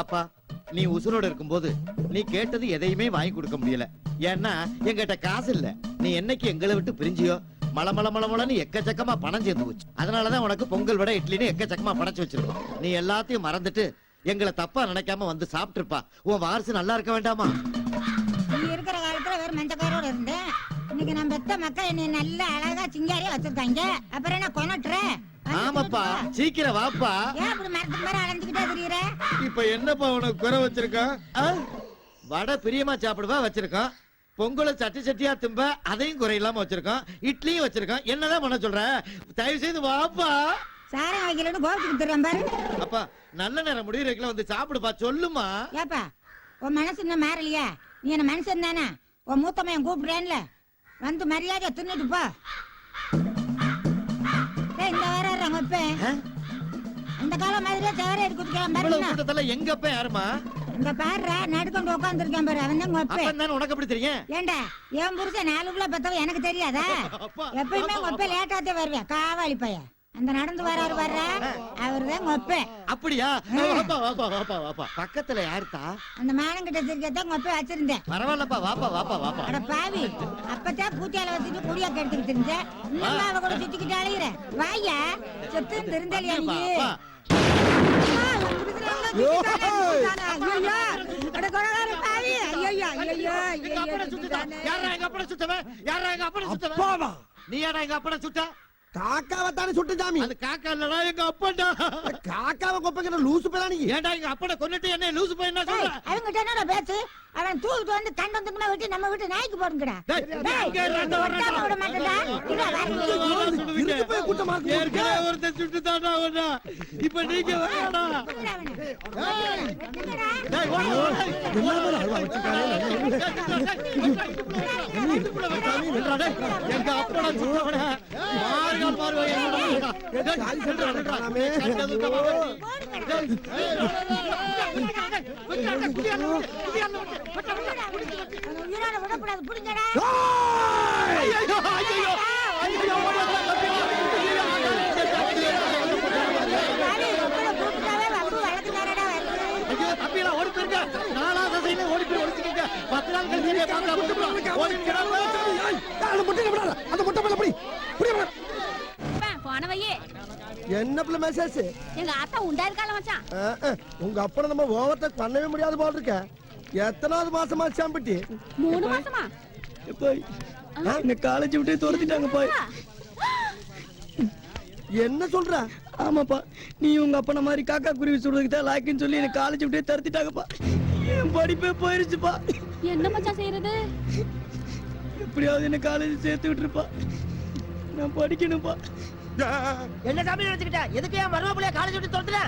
அப்பா நீ உசுரோட இருக்கும்போது நீ கேட்டது எதையுமே வாங்கி கொடுக்க முடியல. ஏன்னா எங்கிட்ட காசு இல்ல. நீ என்னைக்கு எங்களை விட்டு பிரிஞ்சியோ மளமளன்னு எக்கச்சக்கமா பணம் சேர்ந்து போச்சு. அதனாலதான் உனக்கு பொங்கல் விட இட்லின்னு எக்கச்சக்கமா படைச்சு வச்சிருக்கோம். நீ எல்லாத்தையும் மறந்துட்டு எங்களை தப்பா நினைக்காம வந்து சாப்பிட்டுருப்பா. உன் வாரிசு நல்லா இருக்க வேண்டாமா? நீ இருக்கிற காலத்துல வேற மஞ்சக்காரோட இருந்தேன். இன்னைக்கு நம்ம பெத்த மக்கள் என்னை நல்ல அழகா சிங்காரியா வச்சிருக்காங்க. அப்புறம் என்ன கொனட்டுற? ஆமாப்பா, சீக்கிரம் வாப்பா. ஏன் அப்படி மரத்துக்கு மேல அலைஞ்சுக்கிட்டே தெரியுற? இப்ப என்னப்பா உனக்கு குறை வச்சிருக்கான்? வடை பிரியமா சாப்பிடுவா வச்சிருக்கான். பொங்கலை சட்டி சட்டியா திம்ப அதையும் குறையில்லாம வச்சிருக்கான். இட்லியும் வச்சிருக்கான். என்னதான் பண்ண சொல்ற? தயவு செய்து வாப்பா. சாரம் வைக்கலன்னு கோபத்துக்கு தெரியும் பாரு. அப்பா நல்ல நேரம் முடியறதுக்குள்ள வந்து சாப்பிடுப்பா. சொல்லுமா. ஏப்பா உன் மனசு இன்னும் மாறலையா? நீ என்ன மனுஷன் தானே? உன் மூத்தமையன் கூப்பிடுறேன்ல, வந்து மரியாதை தின்னுட்டு போ. இந்த வேற இப்ப அந்த காலம் மாதிரியே சேர எடுத்துக்கலாம். எங்க அப்ப யாருமா? இந்த பாரு நடுக்கொண்டு உட்கார்ந்து இருக்கேன் பாரு. அவன் தான் உனக்கு எப்படி தெரியும்? ஏண்டா என் புருஷன் 4 புள்ள பெத்தவ எனக்கு தெரியாதா? எப்பயுமே உங்க அப்ப லேட்டாத்தே வருவேன். காவாளி பைய அந்த நடந்து வர்றாரு வர்ற அவருதான் ஒப்ப. அப்படியா? பக்கத்துல யாருத்தா? அந்த மேனங்கிட்ட தெரியாதான் ஒப்ப வச்சிருந்தேன். பரவாயில்லப்பா, வாப்பா வாப்பா வாப்பா. அட பாவி, அப்பதான் பூத்தியால வச்சுட்டு குடியா கெடுத்துக்கிட்டு இருந்தேன். இன்னும் அவ கூட சுத்திக்கிட்டு அழையிற. வாயா செத்து இருந்தலையா நீ? நீ யாரா எங்க அப்பட சுட்ட? காக்காவை தானே சுட்டு சாமி. அது காக்கா இல்லடா, எங்க அப்பா. காக்காவை கொப்பைக்கிற லூசு பேரா நீ? ஏன்டா எங்க அப்பட கொன்னுட்டு என்ன லூசு போய் என்ன சொல்ற? அவங்கிட்ட என்ன பேச்சு? அவன் தூக்கிட்டு வந்து கண்டந்துக்குனா விட்டு நம்ம வீட்டு நாய்க்கு போடுங்கடா. விட மாட்டேன்டா. ஒருத்தன் சுட்டு தாண்டா ஒண்ணா. இப்ப நீங்க வேணா எங்க அப்பட சுட்டவன மாறுகால் மாறுவாங்க. என்ன பிள்ளை மெசேஜ்? எங்க ஆத்தா உண்டாயிருக்கால மச்சான். உங்க அப்பனை நம்ம ஓவர்டா பண்ணவே முடியாது போல இருக்க. எத்தனாவது மாசமா சாம்பிட்டி? 3 மாசமா? என்ன காலேஜ் விட்டு துரத்திட்டாங்க போய். என்ன சொல்ற? ஆமாப்பா, நீ உங்க அப்பன மாதிரி காக்கா குருவி சுடுறதுக்கு தான் லாய்க்குன்னு சொல்லி என்ன காலேஜ் விட்டே துரத்திட்டாங்கப்பா. என் படிப்பே போயிருச்சுப்பா. என்ன மச்சான் செய்யறது? எப்படியாவது என்ன காலேஜ் சேர்த்து விட்டுருப்பா. நான் படிக்கணும்ப்பா. என்ன சாமி நினைச்சுக்கிட்ட? எதுக்கு என் மருமப்பிள்ளைய காலேஜ் விட்டு துரத்துற?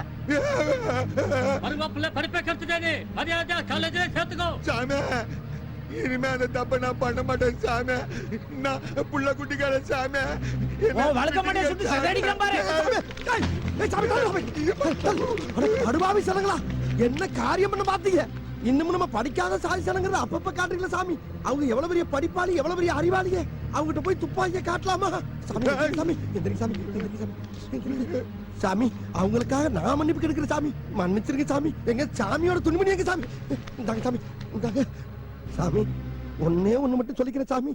மருமப்பிள்ளை படிப்பை கத்துட்டானே, மரியாதை காலேஜ்ல சேர்த்துக்கோ. சாமி, இனிமே அந்த தப்ப நான் பண்ண மாட்டேன் சாமி. நான் புள்ள குட்டிக்கார சாமி. வளர்க்க மாட்டேன் சுட்டு சதடிக்கிறேன் பாரு. அடுவாவி சனங்களா, என்ன காரியம் பண்ண பாத்தீங்க? இன்னும் நம்ம படிக்காத சாதி சனங்கிறது அப்பப்ப காட்டுறீங்களா சாமி? அவங்க எவ்வளவு பெரிய படிப்பாளி, எவ்வளவு பெரிய அறிவாளியே. அவங்ககிட்ட போய் துப்பாக்கிய காட்டலாமா? சாமி சாமி எந்திரிங்க சாமி, எந்திரிங்க சாமி. சாமி அவங்களுக்காக நான் மன்னிப்பு கேட்கிறேன் சாமி. மன்னிச்சிருங்க சாமி. எங்க சாமியோட துணிமணி எங்க சாமி? இந்தாங்க சாமி, இந்தாங்க சாமி. ஒன்னே ஒண்ணு மட்டும் சொல்லிக்கிறேன் சாமி.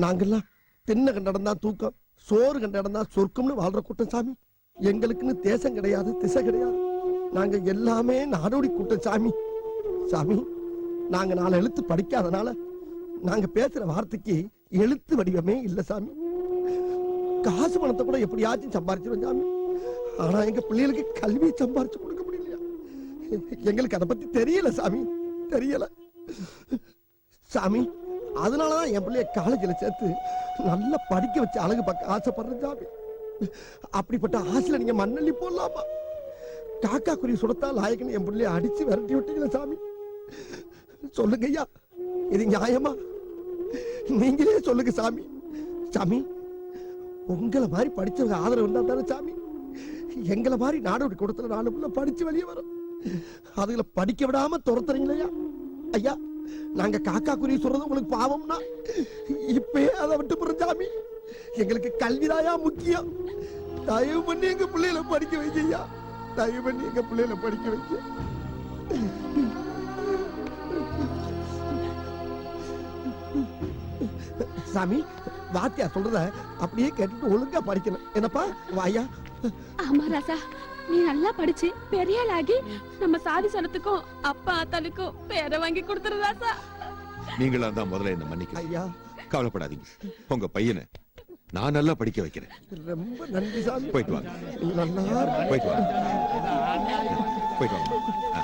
நாங்கெல்லாம் தின்ன கண்ட இடம்தா தூக்கம், சோறு கண்ட இடம்தா சொர்க்கம்னு வாழ்ற கூட்டம் சாமி. எங்களுக்குன்னு தேசம் கிடையாது, திசை கிடையாது. நாங்க எல்லாமே நாடோடி கூட்டம் சாமி. சாமி, நாங்க 4 எழுத்து படிக்காதனால நாங்க பேசுற வார்த்தைக்கு எழுத்து வடிவமே இல்ல சாமி. காசு பணத்தை கூட எப்படியாச்சும் சம்பாரிச்சிருவோம் சாமி. ஆனா எங்க பிள்ளைகளுக்கு கல்வியை சம்பாரிச்சு கொடுக்க முடியலையா? எங்களுக்கு அதை பத்தி தெரியல சாமி, தெரியல சாமி. அதனாலதான் என் பிள்ளைய காலேஜ்ல சேர்த்து நல்லா படிக்க வச்சு அழகு பார்க்க ஆசைப்படுறேன் சாமி. அப்படிப்பட்ட ஆசையில நீங்க மண்ணள்ளி போடலாமா? காக்கா குருவி சுடத்தா லாயக்குன்னு என் பிள்ளைய அடிச்சு விரட்டி விட்டீங்களா சாமி? சொல்லுங்க ஐயா, இது நியாயமா? நீங்களே சொல்லுங்க சாமி. சாமி, உங்களை மாதிரி படிச்சவங்க ஆதரவு இருந்தா தானே சாமி எங்களை மாதிரி நாடோடி கூடத்துல 4 பிள்ளை படிச்சு வெளியே வரும். அதுல படிக்க விடாம துரத்துறீங்களா ஐயா? நாங்க காக்கா குருவி சொல்றது உங்களுக்கு பாவம்னா இப்பயே அதை விட்டு போறோம் சாமி. எங்களுக்கு கல்விதாயா முக்கியம். தயவு பண்ணி எங்க பிள்ளைகளை படிக்க வைங்க ஐயா. தயவு பண்ணி எங்க பிள்ளைகளை படிக்க வைக்க. சாமி வாத்தியா சொல்றத அப்படியே கேட்டுட்டு ஒழுங்கா படிக்கணும் என்னப்பா வாயா ஆமா ராசா நீ நல்லா படிச்சு பெரிய ஆளாகி நம்ம சாதி சனத்துக்கும் அப்பா ஆத்தாளுக்கும் பேரை வாங்கி கொடுத்துரு ராசா. நீங்களா தான் முதல்ல என்ன மன்னிக்க ஐயா கவலைப்படாதீங்க. உங்க பையனை நான் நல்லா படிக்க வைக்கிறேன். ரொம்ப நன்றி சாமி. போயிட்டு வாங்க. நல்லா இருக்கு. போயிட்டு வாங்க. போயிட்டு வாங்க. ஆ.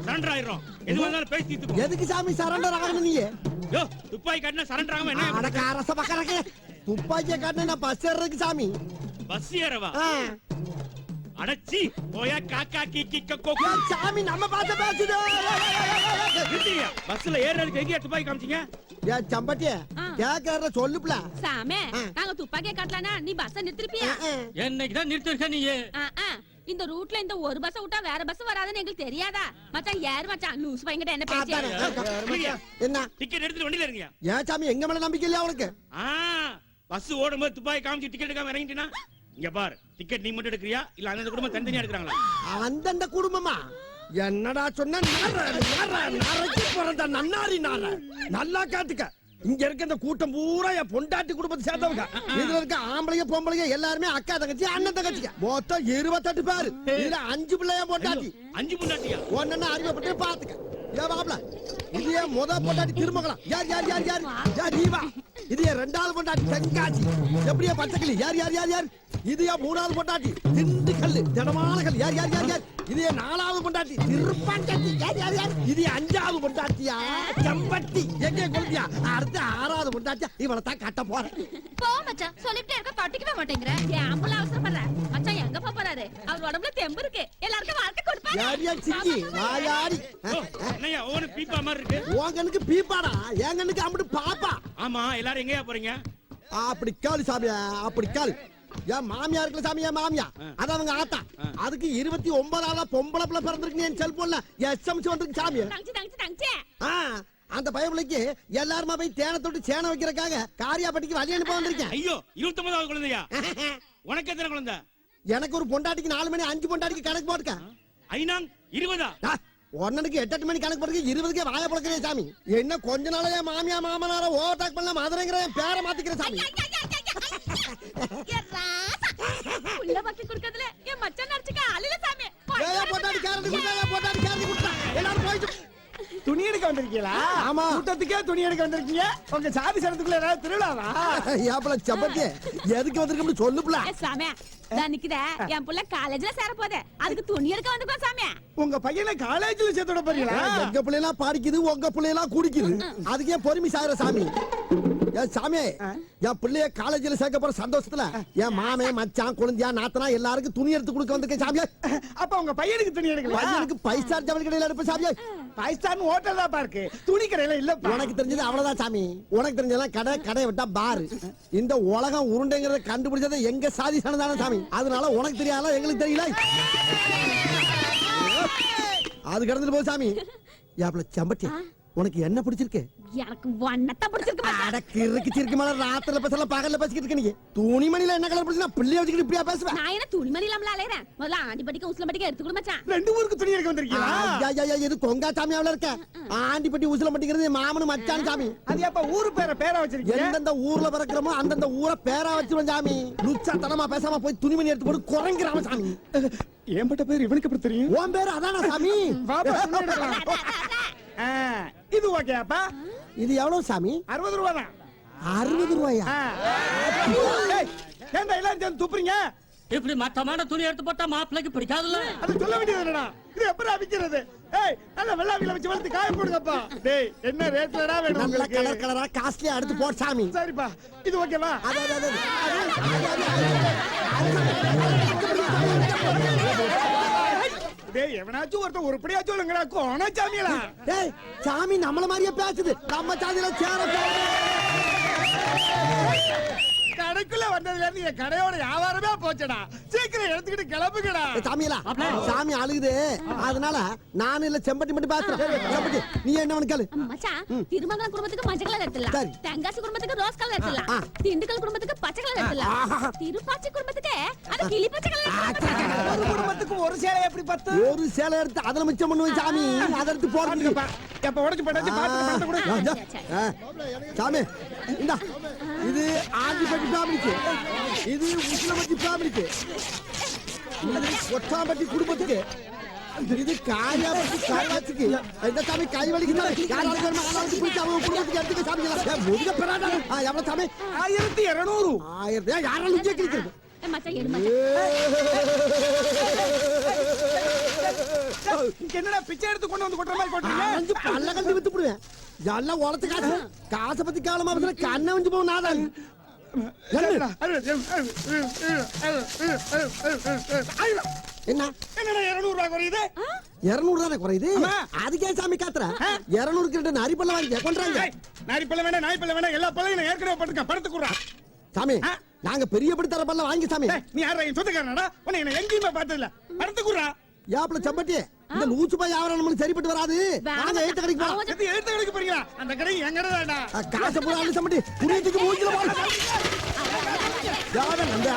சரண்டர் ஆயிரும். எது வந்தாலும் பேசி தீர்த்துக்கோ. எதுக்கு சாமி சரண்டர் ஆகணும் நீ? யோ துப்பாக்கி காட்டினா சரண்டர் ஆகாம என்ன? அடக்க அரச பக்கறக்க துப்பாக்கிய காட்டினா பஸ் ஏறதுக்கு சாமி. பஸ் ஏறவா? ஆ. அடச்சி போயா காக்கா கீக்கி கக்கோ. ஏய், சாமி நம்ம பார்த்து பேசுது. நிறுத்தியா? பஸ்ல ஏறதுக்கு எங்க துப்பாக்கி காமிச்சீங்க? ஏ சம்பட்டிய கேக்குறத சொல்லுப்ல. சாமே நாங்க துப்பாக்கிய காட்டலானா நீ பஸ் நிறுத்திருப்பியா? என்னைக்கு தான் நிறுத்திருக்க நீ? இந்த ரூட்ல இந்த ஒரு பஸ் விட்டா வேற பஸ் வராதுன்னு எங்களுக்கு தெரியாதா? மச்சான் யார் மச்சான் லூஸ் பையன்கிட்ட என்ன பேசியா? என்ன டிக்கெட் எடுத்து வண்டியில இருங்கயா. ஏன் சாமி எங்க மேல நம்பிக்கை இல்லையா உனக்கு? பஸ் ஓடும்போது துப்பாக்கி காமிச்சு டிக்கெட் எடுக்காம இறங்கிட்டீனா? இங்க பார், டிக்கெட் நீ மட்டும் எடுக்கறியா இல்ல அந்த குடும்பம் தனித்தனியா எடுக்கறாங்களா? அந்தந்த குடும்பமா? என்னடா சொன்ன? நரைக்கு பிறந்த நன்னாரி நார. நல்லா காத்துக்க. இங்க இருக்க இந்த கூட்டம் பூரா என் பொண்டாட்டி குடும்பத்தை சேர்ந்தவங்க. இதுல இருக்க ஆம்பளைங்க பொம்பளைங்க எல்லாருமே அக்கா தங்கச்சி அண்ணன் தங்கச்சிங்க. மொத்தம் 28 பேரு. இதுல 5 பிள்ளைய பொண்டாட்டி. 5 முன்னாடியா? ஒன்னு அறிமுகப்பட்டு பாத்துக்க. ஏ பாப்ல இது என் முத பொண்டாட்டி திருமகளாம். யார் யார் யார் யார் யார் நீவா? இது என் 2வது பொண்டாட்டி தென்காசி. எப்படியா பச்சைக்கிளி? யார் யார் யார் யார்? இது என் 3வது பொண்டாட்டி திண்டுக்கல் திடமான கல். யார் யார் யார் யார்? இது என் 4வது பொண்டாட்டி திருப்பாண்டட்டி. யார் யார் யார்? இது என் 5வது பொண்டாட்டியா செம்பட்டி. எங்க கொள்ளியா? அடுத்து 6வது பொண்டாட்டியா இவளை தான் கட்ட போறேன். போ மச்சான், சொல்லிட்டே இருக்க கட்டிக்கவே மாட்டேங்கற. ஏம்புல அவசரப்படுற. மச்சான் எங்க போறாரு? அவர் உடம்புல தெம்பு இருக்கு. எல்லாருக்கும் வாழ்க்கை கொடுப்பாரு. யார் யார் சிக்கி வாயாடி? என்னையா ஓன பீப்பா மாதிரி இருக்கு? உங்கனுக்கு பீப்பாடா, எங்கனுக்கு அம்படு பாப்பா. ஆமா, எல்லாரும் எங்கயா போறீங்க? அப்படி காலு சாமியா, அப்படி காலு. என் மாமியா இருக்குல்ல சாமி, என் மாமியா அது அவங்க ஆத்தா. அதுக்கு 29 பொம்பளை பிள்ளை பிறந்திருக்கு. என் செல்போன்ல எஸ்எம்எஸ் வந்திருக்கு சாமி. தங்கச்சி அந்த பயபிள்ளைக்கு எல்லாருமா போய் தேனை தொட்டு சேனை வைக்கிறக்காக காரியாப்பட்டிக்கு வழி அனுப்ப வந்திருக்கேன். ஐயோ, 29வது குழந்தையா? உனக்கு எத்தனை குழந்தை? எனக்கு ஒரு பொண்டாட்டிக்கு 4 மணி, 5 பொண்டாட்டிக்கு கணக்கு போட்டுக்க. ஐநாங் 20? ஒன்னனுக்கு 8 மணி கணக்கு போட்டுக்க. 20க்கே வாய பழக்கிறேன் சாமி. என்ன கொஞ்ச நாளையே மாமியா மாமனார ஓவர்டேக் பண்ணல மதுரைங்கிற பேரை மாத்திக்கிறேன் சாமி. உள்ள பக்கி குடுக்கறதுல என் மச்சான் நடிச்சுக்க ஆளுல சாமி. ஏயா பொண்டாட்டி காரடி குடுடா, பொண்டாட்டி காரடி குடுடா. எல்லாரும் போயிட்டு துணி எடுக்க வந்திருக்கீங்களா? ஆமா. கூட்டத்துக்கே துணி எடுக்க வந்திருக்கீங்க. உங்க சாதி சனத்துக்குள்ள ஏதாவது திருவிழாவா? ஏப்பல சம்பத்தி எதுக்கு வந்திருக்கோம்னு சொல்லுப்ல. சாமி நான் நிக்குதே என் புள்ள காலேஜ்ல சேர போதே, அதுக்கு துணி எடுக்க வந்துருக்கோம் சாமி. உங்க பையனை காலேஜ்ல சேர்த்து விட போறீங்களா? எங்க பிள்ளைலாம் படிக்குது, உங்க பிள்ளைலாம் குடிக்குது. அதுக்கு ஏன் பொறுமை சாகுற சாமி? ஏன் சாமி, என் பிள்ளைய காலேஜ்ல சேர்க்க போற சந்தோஷத்துல என் மாமே மச்சான் குழந்தையா நாத்தனா எல்லாருக்கும் துணி எடுத்து கொடுக்க வந்திருக்கேன் சாமியா. அப்ப உங்க பையனுக்கு துணி எடுக்கல? பையனுக்கு 5 ஸ்டார் ஜவுளி கடையில எடுப்ப சாமியா. 5 ஸ்டார் ஹோட்டல் தான் இருக்கு, துணி கடையில இல்ல. உனக்கு தெரிஞ்சது அவ்வளவுதான் சாமி. உனக்கு தெரிஞ்சதெல்லாம் கடை, கடையை விட்டா பாரு. இந்த உலகம் உருண்டைங்கிறத கண்டுபிடிச்சது எங்க சாதி சனதான சாமி. அதனால உனக்கு தெரியாத எங்களுக்கு தெரியல. அது கடந்துட்டு போ சாமி. ஏப்பல சம்பட்டி உனக்கு என்ன பிடிச்சிருக்கு? எனக்கு வண்ணத்தை பிடிச்சிருக்கு. அடக்கு இருக்கு சிரிக்கு மேல ராத்திரில பேசல பகல்ல பேசிக்கிட்டு இருக்க நீங்க. துணிமணில என்ன கலர் பிடிச்சா பிள்ளைய வச்சுக்கிட்டு இப்படியா பேசுவேன்? நான் என்ன துணிமணி இல்லாமல அலையறேன். முதல்ல ஆண்டி படிக்க உஸ்ல படிக்க எடுத்து கொடு மச்சான். 2 ஊருக்கு துணி எடுக்க வந்திருக்கீங்களா? இது கொங்கா சாமியாவில இருக்க. ஆண்டிப்பட்டி உசுல பட்டிக்கிறது மாமனு மச்சான் சாமி. அது அப்ப ஊரு பேரா வச்சிருக்கீங்க? எந்தெந்த ஊர்ல பிறக்கிறோமோ அந்தந்த ஊரை பேரா வச்சிருவோம் சாமி. லுச்சா தனமா பேசாம போய் துணிமணி எடுத்து போட்டு குறைங்கிறாம சாமி. ஏம்பட்ட பேர் இவனுக்கு எப்படி தெரியும்? உன் பேரு அதானா சாமி? பாப்பா துணி எடுக்கலாம். இது ஓகேப்பா. இது எவ்வளவு சாமி? 60 ரூபாய் தான். 60 ரூபாயா? ஏன்டா எல்லாம் சேர்ந்து துப்புறீங்க? இப்படி மட்டமான துணி எடுத்து போட்டா மாப்பிளைக்கு பிடிக்காதுல்ல? அது சொல்ல வேண்டியது என்னடா? இது எப்படி விக்கிறது? ஏய், நல்ல வெள்ளாவில வச்சு வளர்த்து காய போடுங்கப்பா. டேய், என்ன ரேட்லடா வேணும் நல்ல உங்களுக்கு? கலர் கலரா காஸ்ட்லியா எடுத்து போட் சாமி. சரிப்பா, இது ஓகேவா? டேய், எவனாச்சும் ஒருத்தன் உருப்படியாச்சும் இல்லங்கடா, கோண சாமியலா. டேய், சாமி நம்மள மாதிரியே பேசுது. நம்ம சாதியில சேர கடைக்குள்ள வந்ததுல இருந்து என் கடையோட வியாபாரமே போச்சடா. சீக்கிரம் எடுத்துக்கிட்டு கிளம்புங்கடா. சாமியலா சாமி அழுகுது, அதனால நான் இல்ல செம்பட்டி மட்டும் பாத்துறேன். செம்பட்டி நீ என்ன கேளு. மச்சான் திருமங்கலம் குடும்பத்துக்கு மஞ்சள் கலர் எடுத்துடலாம், சரி. தென்காசி குடும்பத்துக்கு ரோஸ் கலர் எடுத்துடலாம், திண்டுக்கல் குடும்பத்துக்கு பச்சை கலர் எடுத்துடலாம், திருப்பாச்சி குடும்பத்துக்கு அது கிளி பச்சை கலர் எடுத்துடலாம். ஒரு குடும்பத்துக்கு ஒரு சேலை எப்படி பத்து? ஒரு சேலை எடுத்து அதுல மிச்சம் பண்ணுவேன் சாமி, அதை எடுத்து போடுங்க. எப்ப உடைச்சு போட்டாச்சு பாத்து கூட. சாமி இந்தா, இது ஆண்டிப்பட்டி ஃபேமிலிக்கு, இது உசிலம்பட்டி ஃபேமிலிக்கு, இது ஒட்டாம்பட்டி குடும்பத்துக்கு, இது காயாபட்டி காயாச்சிக்கு. இந்த சாமி கை வலிக்குது, யாராவது வருமா ஆளாவது பிடிச்சு அவங்க குடும்பத்துக்கு எடுத்துக்க சாமி. முதுக பெறாடா. எவ்வளவு சாமி? 1200. 1000. யாராலும் இங்கே கிழிக்கிறது. மச்சான் எடு மச்சான். என்னடா பிச்சை எடுத்து கொண்டு வந்து கொட்டுற மாதிரி கொட்டுறீங்க? அஞ்சு பல்ல கண்டு வித்து போடுவேன். எல்லாம் உலத்து காசு, காசை பத்தி காலமா பத்தின கண்ணை வந்து போகும். நாதான் என்ன என்னடா 200 ரூபாய் குறையுது? 200 தானே குறையுது. அதுக்கே சாமி காத்துற 200 கிட்ட நரிப்பல்ல வாங்கி கொண்டாங்க. நாய்ப்பல்ல வேணா நாய்ப்பல்ல வேணா எல்லா பல்லையும் நான் ஏற்கனவே படுத்துக்க படுத்து குடுறா. சாமி நாங்க பெரிய படி தர பல்ல வாங்கி சாமி. நீ யாரா என் சொந்தக்காரனடா? உன்னை என்ன எங்கேயுமே பார்த்தது இல்ல. படுத்து குடுறா. யாப்ல செம்பட்டி இந்த லூச்சு பாய் வியாபாரம் நம்மளுக்கு சரிப்பட்டு வராது. நாங்க எழுத்து கடைக்கு போறோம். எழுத்து கடைக்கு போறீங்களா? அந்த கடை எங்கடா? காசை போறாங்க செம்பட்டி, புரியத்துக்கு மூஞ்சில போறோம். யாரும் அந்த